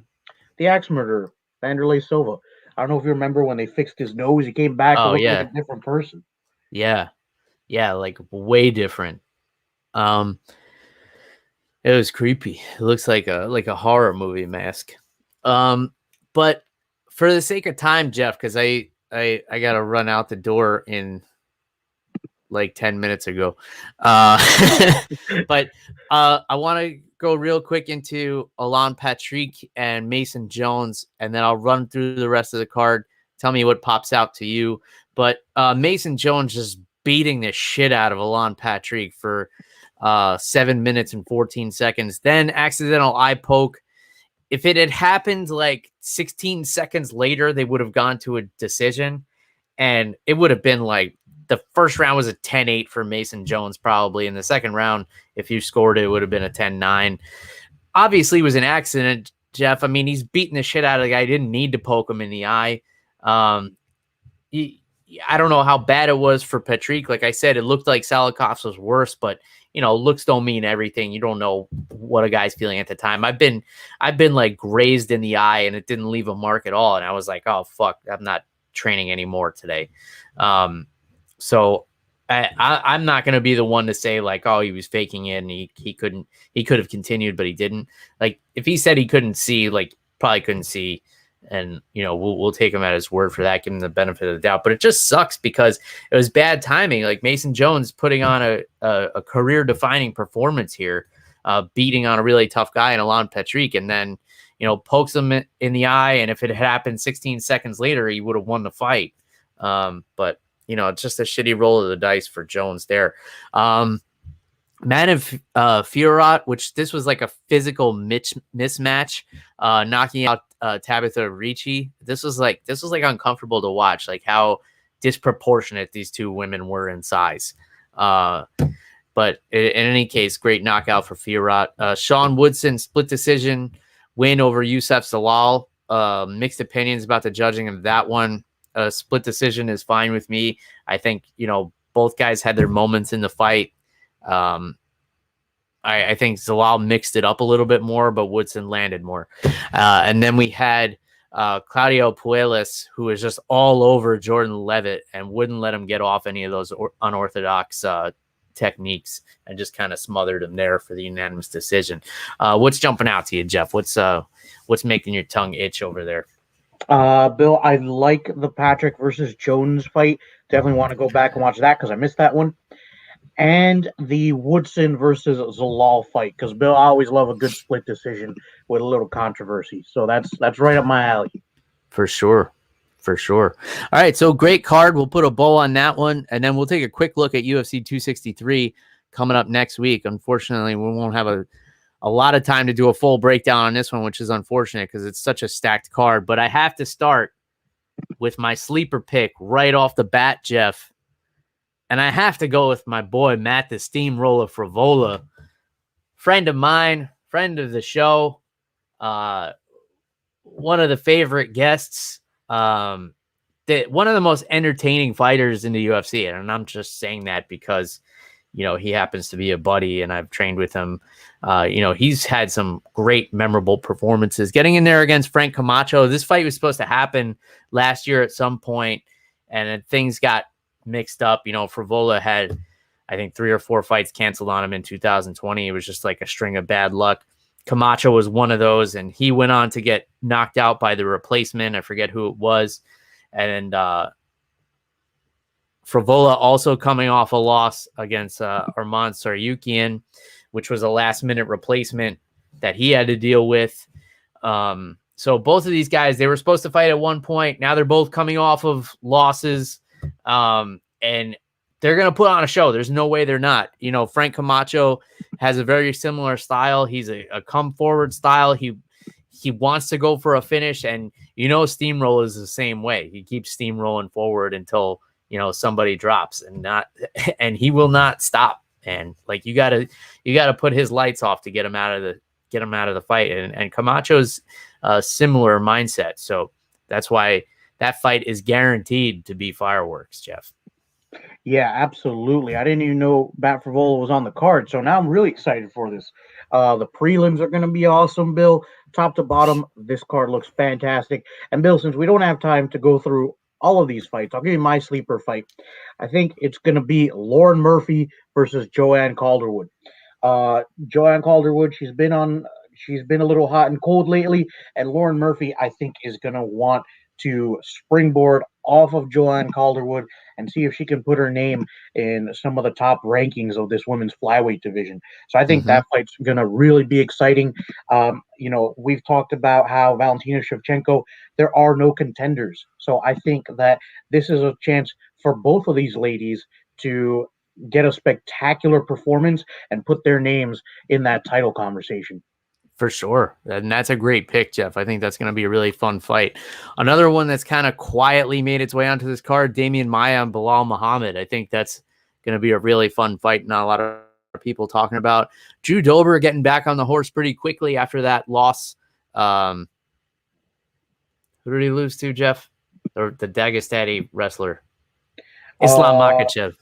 axe murderer, Vanderlei Silva. I don't know if you remember when they fixed his nose. He came back and looked like a different person. Yeah, like way different. It was creepy. It looks like a horror movie mask. But for the sake of time, Jeff, because I gotta run out the door in like 10 minutes ago. But I want to go real quick into Alan Patrick and Mason Jones, and then I'll run through the rest of the card. Tell me what pops out to you. But Mason Jones just beating the shit out of Alan Patrick for 7 minutes and 14 seconds. Then accidental eye poke. If it had happened like 16 seconds later, they would have gone to a decision. And it would have been like the first round was a 10-8 for Mason Jones, probably. In the second round, if you scored it, it would have been a 10-9. Obviously, it was an accident, Jeff. I mean, he's beating the shit out of the guy. He didn't need to poke him in the eye. I don't know how bad it was for Patrick. Like I said, it looked like Salikhov's was worse, but you know, looks don't mean everything. You don't know what a guy's feeling at the time. I've been like grazed in the eye and it didn't leave a mark at all. And I was like, oh fuck, I'm not training anymore today. So I'm not going to be the one to say like, oh, he was faking it and he could have continued, but he didn't. Like if he said he couldn't see, like probably couldn't see. And, you know, we'll take him at his word for that, give him the benefit of the doubt. But it just sucks because it was bad timing. Like Mason Jones putting on a career-defining performance here, beating on a really tough guy in Alan Patrick. And then, pokes him in the eye. And if it had happened 16 seconds later, he would have won the fight. But it's just a shitty roll of the dice for Jones there. Manon Fiorot, which this was like a physical mismatch, knocking out Tabitha Ricci. This was like uncomfortable to watch, like how disproportionate these two women were in size. But in any case, great knockout for Fiorot. Sean Woodson split decision win over Youssef Zalal. Mixed opinions about the judging of that one. Split decision is fine with me. I think both guys had their moments in the fight. I think Zalal mixed it up a little bit more, but Woodson landed more. And then we had Claudio Puelles, who was just all over Jordan Levitt and wouldn't let him get off any of those unorthodox techniques, and just kind of smothered him there for the unanimous decision. What's jumping out to you, Jeff? What's making your tongue itch over there? Bill, I like the Patrick versus Jones fight. Definitely want to go back and watch that because I missed that one. And the Woodson versus Zalal fight, because Bill, I always love a good split decision with a little controversy. So that's right up my alley. For sure. All right, so great card. We'll put a bow on that one, and then we'll take a quick look at UFC 263 coming up next week. Unfortunately, we won't have a lot of time to do a full breakdown on this one, which is unfortunate because it's such a stacked card. But I have to start with my sleeper pick right off the bat, Jeff. And I have to go with my boy, Matt the Steamroller Frivola. Friend of mine, friend of the show, one of the favorite guests, one of the most entertaining fighters in the UFC. And I'm just saying that because, he happens to be a buddy and I've trained with him. He's had some great, memorable performances. Getting in there against Frank Camacho. This fight was supposed to happen last year at some point, and then things got mixed up. Frivola had, I think, 3 or 4 fights canceled on him in 2020. It was just like a string of bad luck. Camacho was one of those, and he went on to get knocked out by the replacement. I forget who it was. And Frivola also coming off a loss against Arman Tsarukyan, which was a last-minute replacement that he had to deal with. So both of these guys, they were supposed to fight at one point. Now they're both coming off of losses. And they're going to put on a show. There's no way they're not. Frank Camacho has a very similar style. He's a come forward style. He wants to go for a finish, and Steamroll is the same way. He keeps steamrolling forward until somebody drops, and he will not stop. And like you got to put his lights off to get him out of the fight. And Camacho's similar mindset. So that's why that fight is guaranteed to be fireworks, Jeff. Yeah, absolutely. I didn't even know Bat Frivola was on the card, so now I'm really excited for this. The prelims are going to be awesome, Bill. Top to bottom, this card looks fantastic. And Bill, since we don't have time to go through all of these fights, I'll give you my sleeper fight. I think it's going to be Lauren Murphy versus Joanne Calderwood. Joanne Calderwood, she's been a little hot and cold lately, and Lauren Murphy, I think, is going to want to springboard off of Joanne Calderwood and see if she can put her name in some of the top rankings of this women's flyweight division. So I think that fight's going to really be exciting. We've talked about how Valentina Shevchenko, there are no contenders. So I think that this is a chance for both of these ladies to get a spectacular performance and put their names in that title conversation. For sure. And that's a great pick, Jeff. I think that's going to be a really fun fight. Another one that's kind of quietly made its way onto this card, Damian Maia and Bilal Muhammad. I think that's going to be a really fun fight. Not a lot of people talking about. Drew Dober getting back on the horse pretty quickly after that loss. Who did he lose to, Jeff? Or the Dagestani wrestler? Islam Makhachev.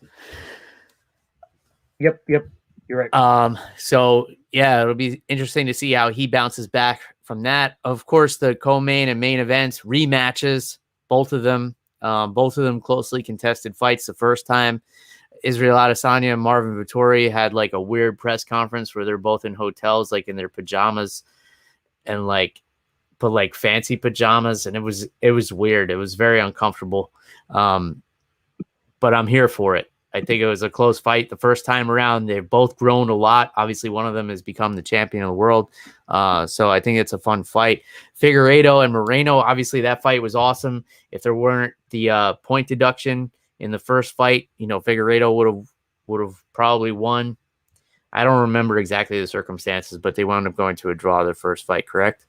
Yep. You're right. So yeah, it'll be interesting to see how he bounces back from that. Of course, the co-main and main events, rematches, both of them closely contested fights the first time. Israel Adesanya and Marvin Vettori had like a weird press conference where they're both in hotels, like in their pajamas and but fancy pajamas. And it was weird. It was very uncomfortable. But I'm here for it. I think it was a close fight the first time around. They've both grown a lot. Obviously, one of them has become the champion of the world. So I think it's a fun fight. Figueiredo and Moreno, obviously that fight was awesome. If there weren't the point deduction in the first fight, Figueiredo would have probably won. I don't remember exactly the circumstances, but they wound up going to a draw their first fight, correct?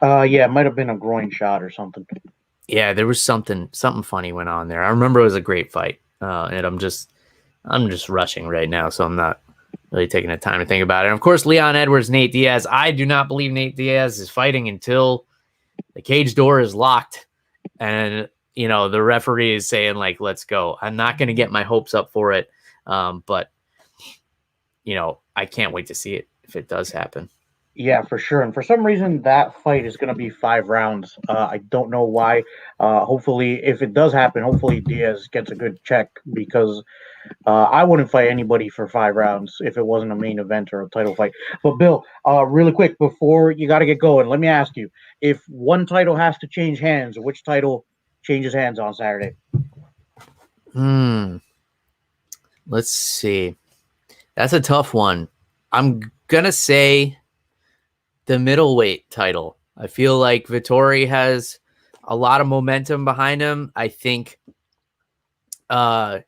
Yeah, it might have been a groin shot or something. Yeah, there was something funny went on there. I remember it was a great fight, and I'm just rushing right now, so I'm not really taking the time to think about it. And of course, Leon Edwards, Nate Diaz. I do not believe Nate Diaz is fighting until the cage door is locked, and the referee is saying like, "Let's go." I'm not going to get my hopes up for it, but I can't wait to see it if it does happen. Yeah, for sure. And for some reason, that fight is going to be 5 rounds. I don't know why. Hopefully, if it does happen, hopefully Diaz gets a good check, because I wouldn't fight anybody for 5 rounds if it wasn't a main event or a title fight. But Bill, really quick, before you got to get going, let me ask you, if one title has to change hands, which title changes hands on Saturday? Let's see. That's a tough one. I'm going to say the middleweight title. I feel like Vettori has a lot of momentum behind him. I think, Adesanya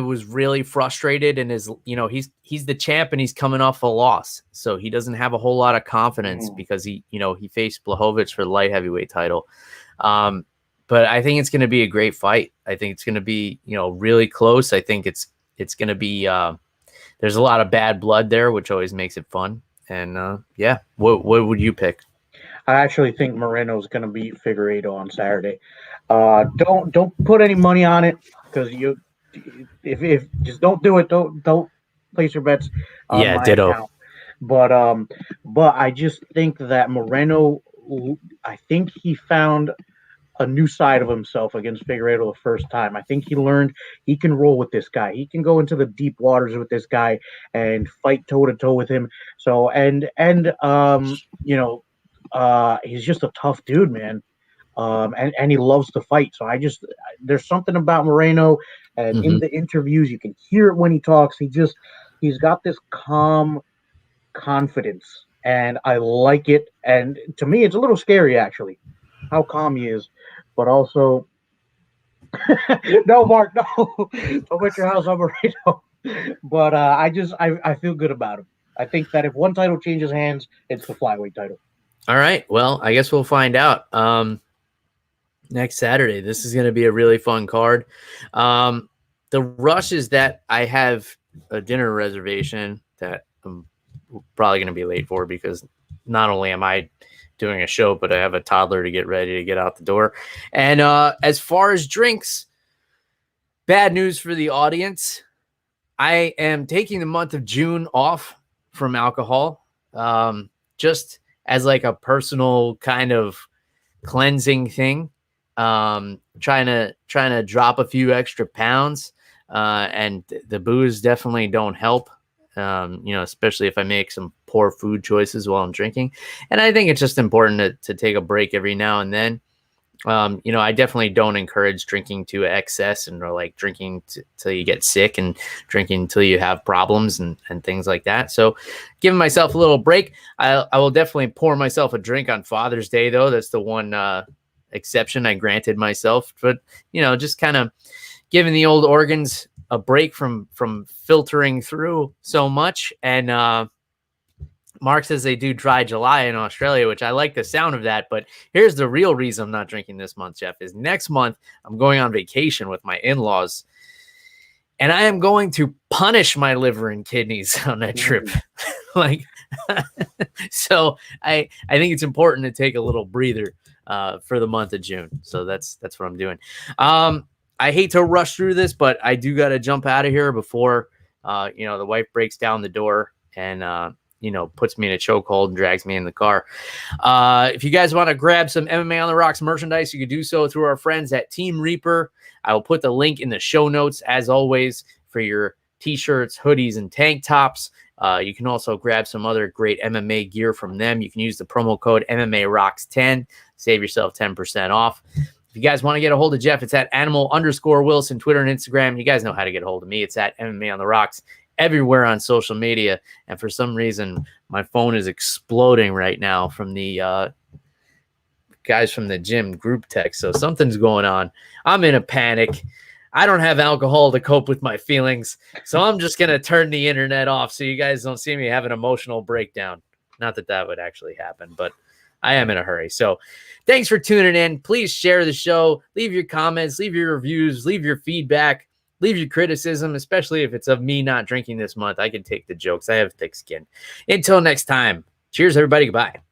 was really frustrated and he's the champ and he's coming off a loss. So he doesn't have a whole lot of confidence because he faced Blachowicz for the light heavyweight title. But I think it's going to be a great fight. I think it's going to be, really close. I think it's going to be, there's a lot of bad blood there, which always makes it fun. And what would you pick? I actually think Moreno is going to beat Figueiredo on Saturday. Don't put any money on it, because if just don't do it. Don't place your bets on my ditto. account. But I just think that Moreno, I think he found a new side of himself against Figueiredo the first time. I think he learned he can roll with this guy. He can go into the deep waters with this guy and fight toe to toe with him. So he's just a tough dude, man. And he loves to fight. So there's something about Moreno, and in the interviews you can hear it when he talks. He's got this calm confidence, and I like it. And to me, it's a little scary actually, how calm he is. But also, no, Mark, no, don't put your house on Moreno. But I feel good about him. I think that if one title changes hands, it's the flyweight title. All right. Well, I guess we'll find out next Saturday. This is going to be a really fun card. The rush is that I have a dinner reservation that I'm probably going to be late for, because not only am I doing a show, but I have a toddler to get ready to get out the door. And as far as drinks, bad news for the audience. I am taking the month of June off from alcohol, just as like a personal kind of cleansing thing. Trying to drop a few extra pounds, and the booze definitely don't help. Especially if I make some poor food choices while I'm drinking. And I think it's just important to take a break every now and then. I definitely don't encourage drinking to excess, and like drinking till you get sick and drinking until you have problems and things like that. So giving myself a little break. I will definitely pour myself a drink on Father's Day, though. That's the one exception I granted myself. But, just kind of giving the old organs a break from filtering through so much. And Mark says they do dry July in Australia, which I like the sound of that. But here's the real reason I'm not drinking this month, Jeff, is next month I'm going on vacation with my in-laws, and I am going to punish my liver and kidneys on that trip. So I think it's important to take a little breather for the month of June. So that's what I'm doing. I hate to rush through this, but I do got to jump out of here before, the wife breaks down the door and, puts me in a chokehold and drags me in the car. If you guys want to grab some MMA on the Rocks merchandise, you can do so through our friends at Team Reaper. I will put the link in the show notes, as always, for your t-shirts, hoodies, and tank tops. You can also grab some other great MMA gear from them. You can use the promo code MMA Rocks 10, save yourself 10% off. If you guys want to get a hold of Jeff, it's at animal_Wilson, Twitter and Instagram. You guys know how to get a hold of me. It's at MMA on the Rocks everywhere on social media. And for some reason, my phone is exploding right now from the guys from the gym group text. So something's going on. I'm in a panic. I don't have alcohol to cope with my feelings. So I'm just going to turn the internet off so you guys don't see me have an emotional breakdown. Not that that would actually happen, but I am in a hurry. So thanks for tuning in. Please share the show. Leave your comments, leave your reviews, leave your feedback, leave your criticism, especially if it's of me not drinking this month. I can take the jokes. I have thick skin. Until next time, cheers, everybody. Goodbye.